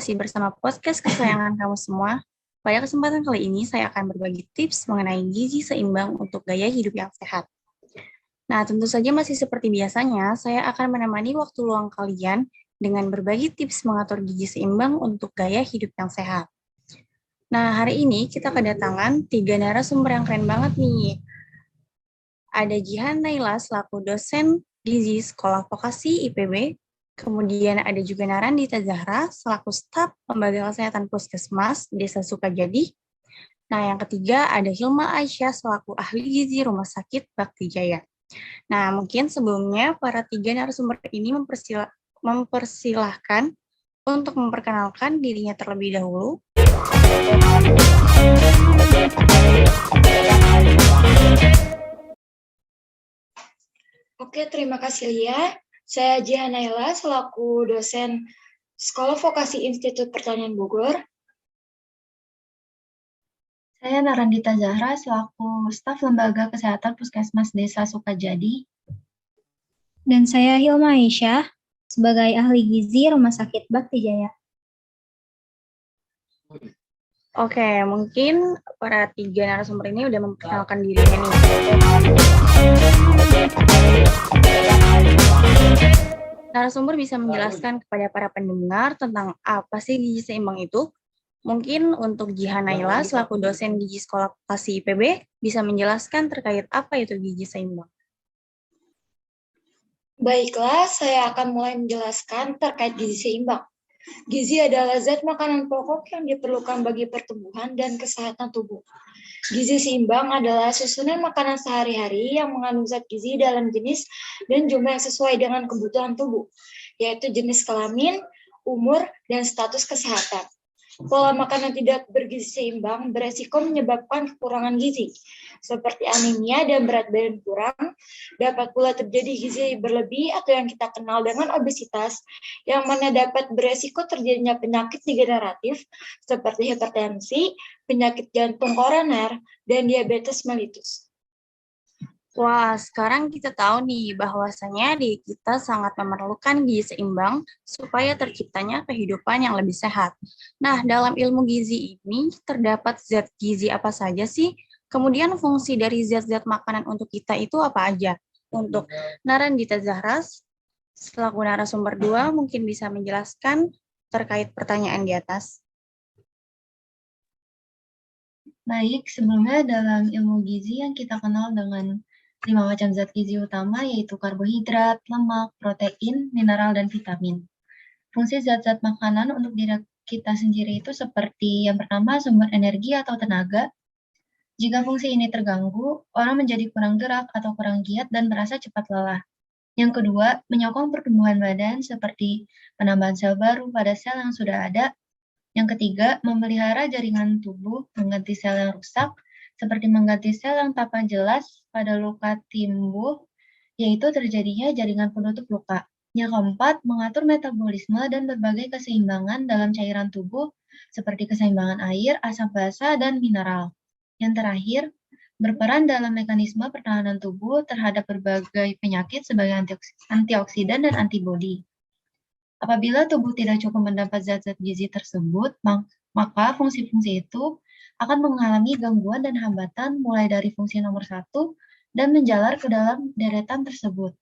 masih bersama podcast kesayangan kamu semua. Pada kesempatan kali ini, saya akan berbagi tips mengenai gizi seimbang untuk gaya hidup yang sehat. Nah, tentu saja masih seperti biasanya, saya akan menemani waktu luang kalian dengan berbagi tips mengatur gizi seimbang untuk gaya hidup yang sehat. Nah, hari ini kita kedatangan 3 narasumber yang keren banget nih. Ada Jihan Naila selaku dosen gizi Sekolah Vokasi IPB, kemudian ada juga Narandita Zahra selaku staf Lembaga Kesehatan Puskesmas Desa Sukajadi. Nah, yang ketiga ada Hilma Aisyah selaku ahli gizi Rumah Sakit Bakti Jaya. Nah, mungkin sebelumnya para 3 narasumber ini mempersilahkan untuk memperkenalkan dirinya terlebih dahulu. Oke, terima kasih Lia. Saya Jihan Naila selaku dosen Sekolah Vokasi Institut Pertanian Bogor. Saya Narandita Zahra selaku staf Lembaga Kesehatan Puskesmas Desa Sukajadi. Dan saya Hilma Aisyah sebagai ahli gizi Rumah Sakit Bakti Jaya. Oke, mungkin para 3 narasumber ini udah memperkenalkan dirinya nih. Narasumber bisa menjelaskan kepada para pendengar tentang apa sih gizi seimbang itu? Mungkin untuk Jihan Naila selaku dosen gizi Sekolah Vokasi IPB bisa menjelaskan terkait apa itu gizi seimbang. Baiklah, saya akan mulai menjelaskan terkait gizi seimbang. Gizi adalah zat makanan pokok yang diperlukan bagi pertumbuhan dan kesehatan tubuh. Gizi seimbang adalah susunan makanan sehari-hari yang mengandung zat gizi dalam jenis dan jumlah yang sesuai dengan kebutuhan tubuh, yaitu jenis kelamin, umur, dan status kesehatan. Pola makan yang tidak bergizi seimbang beresiko menyebabkan kekurangan gizi, seperti anemia dan berat badan kurang. Dapat pula terjadi gizi berlebih atau yang kita kenal dengan obesitas, yang mana dapat beresiko terjadinya penyakit degeneratif seperti hipertensi, penyakit jantung koroner, dan diabetes mellitus. Wah, sekarang kita tahu nih bahwasanya diri kita sangat memerlukan gizi seimbang supaya terciptanya kehidupan yang lebih sehat. Nah, dalam ilmu gizi ini terdapat zat gizi apa saja sih? Kemudian fungsi dari zat-zat makanan untuk kita itu apa aja? Untuk Narandita Zahra, selaku narasumber 2, mungkin bisa menjelaskan terkait pertanyaan di atas. Baik, sebelumnya dalam ilmu gizi yang kita kenal dengan 5 macam zat gizi utama, yaitu karbohidrat, lemak, protein, mineral, dan vitamin. Fungsi zat-zat makanan untuk diri kita sendiri itu seperti yang pertama, sumber energi atau tenaga. Jika fungsi ini terganggu, orang menjadi kurang gerak atau kurang giat dan merasa cepat lelah. Yang kedua, menyokong pertumbuhan badan seperti penambahan sel baru pada sel yang sudah ada. Yang ketiga, memelihara jaringan tubuh, mengganti sel yang rusak, seperti mengganti sel yang tampak jelas pada luka timbul, yaitu terjadinya jaringan penutup luka. Yang keempat, mengatur metabolisme dan berbagai keseimbangan dalam cairan tubuh, seperti keseimbangan air, asam basa, dan mineral. Yang terakhir, berperan dalam mekanisme pertahanan tubuh terhadap berbagai penyakit sebagai antioksidan dan antibodi. Apabila tubuh tidak cukup mendapat zat-zat gizi tersebut, maka fungsi-fungsi itu akan mengalami gangguan dan hambatan mulai dari fungsi nomor 1 dan menjalar ke dalam deretan tersebut.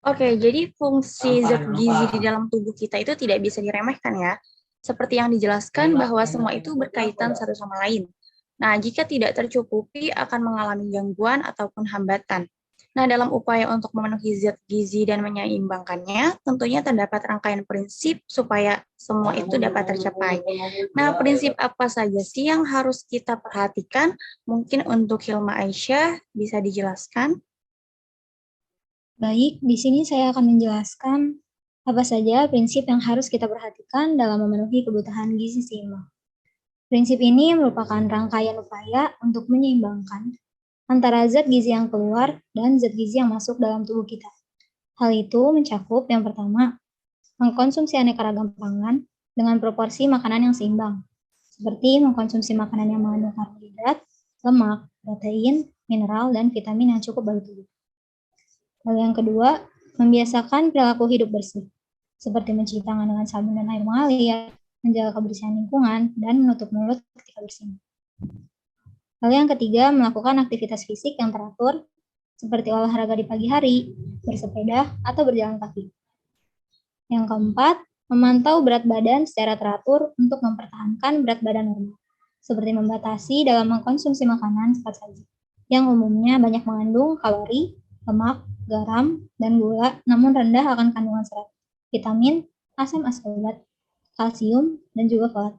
Oke, jadi fungsi zat gizi di dalam tubuh kita itu tidak bisa diremehkan ya. Seperti yang dijelaskan bahwa semua itu berkaitan satu sama lain. Nah, jika tidak tercukupi akan mengalami gangguan ataupun hambatan. Nah, dalam upaya untuk memenuhi zat gizi dan menyeimbangkannya, tentunya terdapat rangkaian prinsip supaya semua itu dapat tercapai. Nah, prinsip apa saja sih yang harus kita perhatikan? Mungkin untuk Hilma Aisyah bisa dijelaskan? Baik, di sini saya akan menjelaskan apa saja prinsip yang harus kita perhatikan dalam memenuhi kebutuhan gizi seimbang. Prinsip ini merupakan rangkaian upaya untuk menyeimbangkan antara zat gizi yang keluar dan zat gizi yang masuk dalam tubuh kita. Hal itu mencakup yang pertama, mengkonsumsi aneka ragam pangan dengan proporsi makanan yang seimbang, seperti mengkonsumsi makanan yang mengandung karbohidrat, lemak, protein, mineral, dan vitamin yang cukup bagi tubuh. Lalu yang kedua, membiasakan perilaku hidup bersih. seperti mencuci tangan dengan sabun dan air mengalir, menjaga kebersihan lingkungan, dan menutup mulut ketika bersin. Lalu yang ketiga, melakukan aktivitas fisik yang teratur, seperti olahraga di pagi hari, bersepeda, atau berjalan kaki. Yang keempat, memantau berat badan secara teratur untuk mempertahankan berat badan normal, seperti membatasi dalam mengkonsumsi makanan cepat saji, yang umumnya banyak mengandung kalori, lemak, garam, dan gula, namun rendah akan kandungan serat, vitamin, asam askorbat, kalsium, dan juga folat.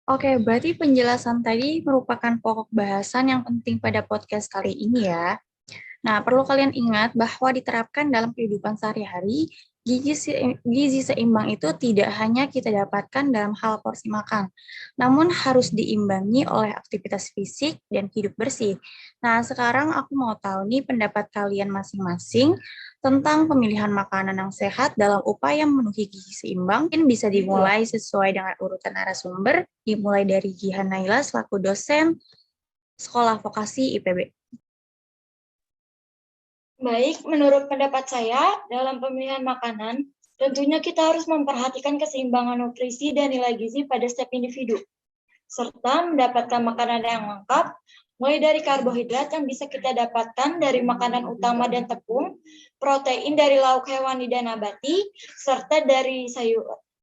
Oke, berarti penjelasan tadi merupakan pokok bahasan yang penting pada podcast kali ini ya. Nah, perlu kalian ingat bahwa diterapkan dalam kehidupan sehari-hari, gizi seimbang itu tidak hanya kita dapatkan dalam hal porsi makan, namun harus diimbangi oleh aktivitas fisik dan hidup bersih. Nah, sekarang aku mau tahu nih pendapat kalian masing-masing tentang pemilihan makanan yang sehat dalam upaya memenuhi gizi seimbang. Mungkin bisa dimulai sesuai dengan urutan narasumber, dimulai dari Jihan Naila selaku dosen Sekolah Vokasi IPB. Baik, menurut pendapat saya, dalam pemilihan makanan, tentunya kita harus memperhatikan keseimbangan nutrisi dan nilai gizi pada setiap individu, serta mendapatkan makanan yang lengkap, mulai dari karbohidrat yang bisa kita dapatkan dari makanan utama dan tepung, protein dari lauk hewani dan nabati, serta dari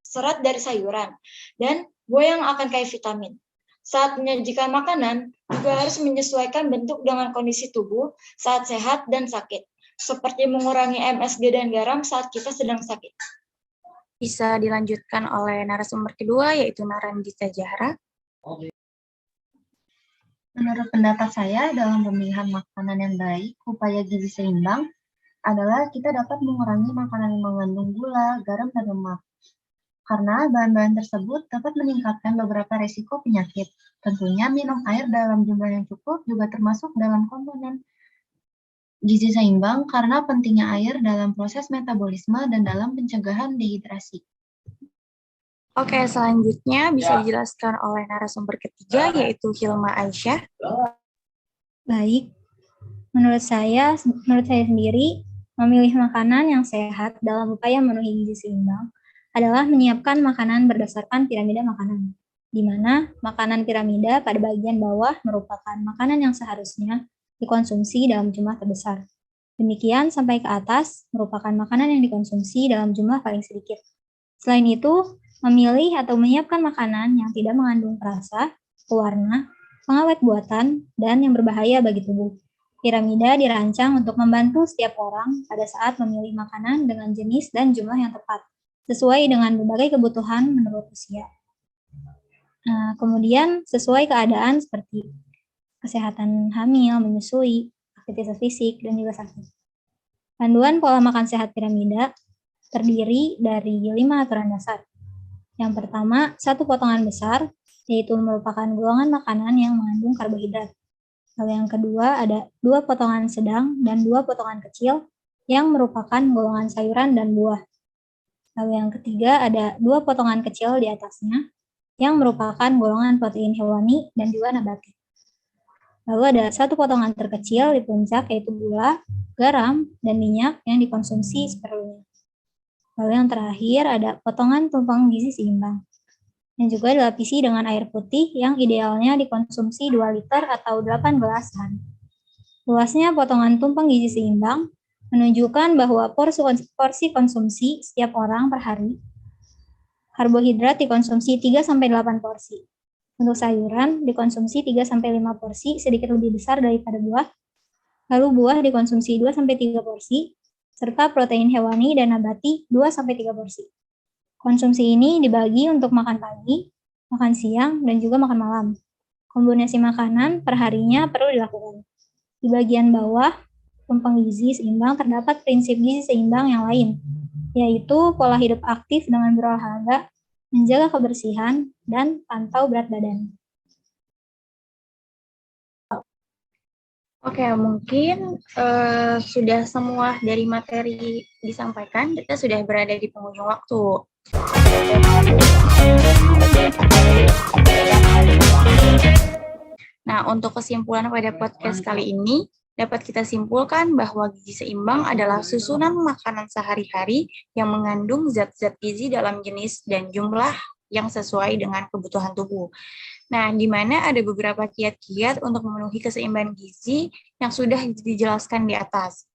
serat dari sayuran, dan buah yang akan kaya vitamin. Saat menyajikan makanan, juga harus menyesuaikan bentuk dengan kondisi tubuh saat sehat dan sakit, seperti mengurangi MSG dan garam saat kita sedang sakit. Bisa dilanjutkan oleh narasumber kedua, yaitu Narandita Jahra. Menurut pendapat saya, dalam pemilihan makanan yang baik, upaya gizi seimbang adalah kita dapat mengurangi makanan yang mengandung gula, garam, dan lemak. Karena bahan-bahan tersebut dapat meningkatkan beberapa risiko penyakit. Tentunya minum air dalam jumlah yang cukup juga termasuk dalam komponen gizi seimbang karena pentingnya air dalam proses metabolisme dan dalam pencegahan dehidrasi. Oke, selanjutnya bisa dijelaskan oleh narasumber ketiga, yaitu Hilma Aisyah. Baik, menurut saya sendiri, memilih makanan yang sehat dalam upaya memenuhi gizi seimbang adalah menyiapkan makanan berdasarkan piramida makanan, di mana makanan piramida pada bagian bawah merupakan makanan yang seharusnya dikonsumsi dalam jumlah terbesar. Demikian sampai ke atas merupakan makanan yang dikonsumsi dalam jumlah paling sedikit. Selain itu, memilih atau menyiapkan makanan yang tidak mengandung perasa, pewarna, pengawet buatan, dan yang berbahaya bagi tubuh. Piramida dirancang untuk membantu setiap orang pada saat memilih makanan dengan jenis dan jumlah yang tepat, sesuai dengan berbagai kebutuhan menurut usia. Nah, kemudian sesuai keadaan seperti kesehatan hamil, menyusui, aktivitas fisik, dan juga sakit. Panduan pola makan sehat piramida terdiri dari 5 aturan dasar. Yang pertama, 1 potongan besar, yaitu merupakan golongan makanan yang mengandung karbohidrat. Lalu yang kedua, ada 2 potongan sedang dan 2 potongan kecil yang merupakan golongan sayuran dan buah. Lalu yang ketiga, ada 2 potongan kecil di atasnya yang merupakan golongan protein hewani dan juga nabati. Lalu ada 1 potongan terkecil di puncak, yaitu gula, garam, dan minyak yang dikonsumsi seperlunya. Lalu yang terakhir ada potongan tumpeng gizi seimbang, yang juga dilapisi dengan air putih yang idealnya dikonsumsi 2 liter atau 8 gelas sehari. Luasnya potongan tumpeng gizi seimbang menunjukkan bahwa porsi konsumsi setiap orang per hari. Karbohidrat dikonsumsi 3-8 porsi. Untuk sayuran dikonsumsi 3-5 porsi, sedikit lebih besar daripada buah. Lalu buah dikonsumsi 2-3 porsi, serta protein hewani dan nabati 2-3 porsi. Konsumsi ini dibagi untuk makan pagi, makan siang, dan juga makan malam. Kombinasi makanan per harinya perlu dilakukan. Di bagian bawah, tumpeng gizi seimbang terdapat prinsip gizi seimbang yang lain, yaitu pola hidup aktif dengan berolahraga, menjaga kebersihan, dan pantau berat badan. Oke, mungkin sudah semua dari materi disampaikan, kita sudah berada di penghujung waktu. Nah, untuk kesimpulan pada podcast kali ini, Dapat kita simpulkan bahwa gizi seimbang adalah susunan makanan sehari-hari yang mengandung zat-zat gizi dalam jenis dan jumlah yang sesuai dengan kebutuhan tubuh. Nah, di mana ada beberapa kiat-kiat untuk memenuhi keseimbangan gizi yang sudah dijelaskan di atas.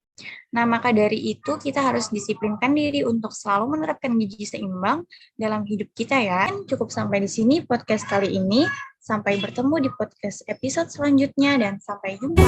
Nah, maka dari itu kita harus disiplinkan diri untuk selalu menerapkan gizi seimbang dalam hidup kita ya. Cukup sampai di sini podcast kali ini. Sampai bertemu di podcast episode selanjutnya dan sampai jumpa.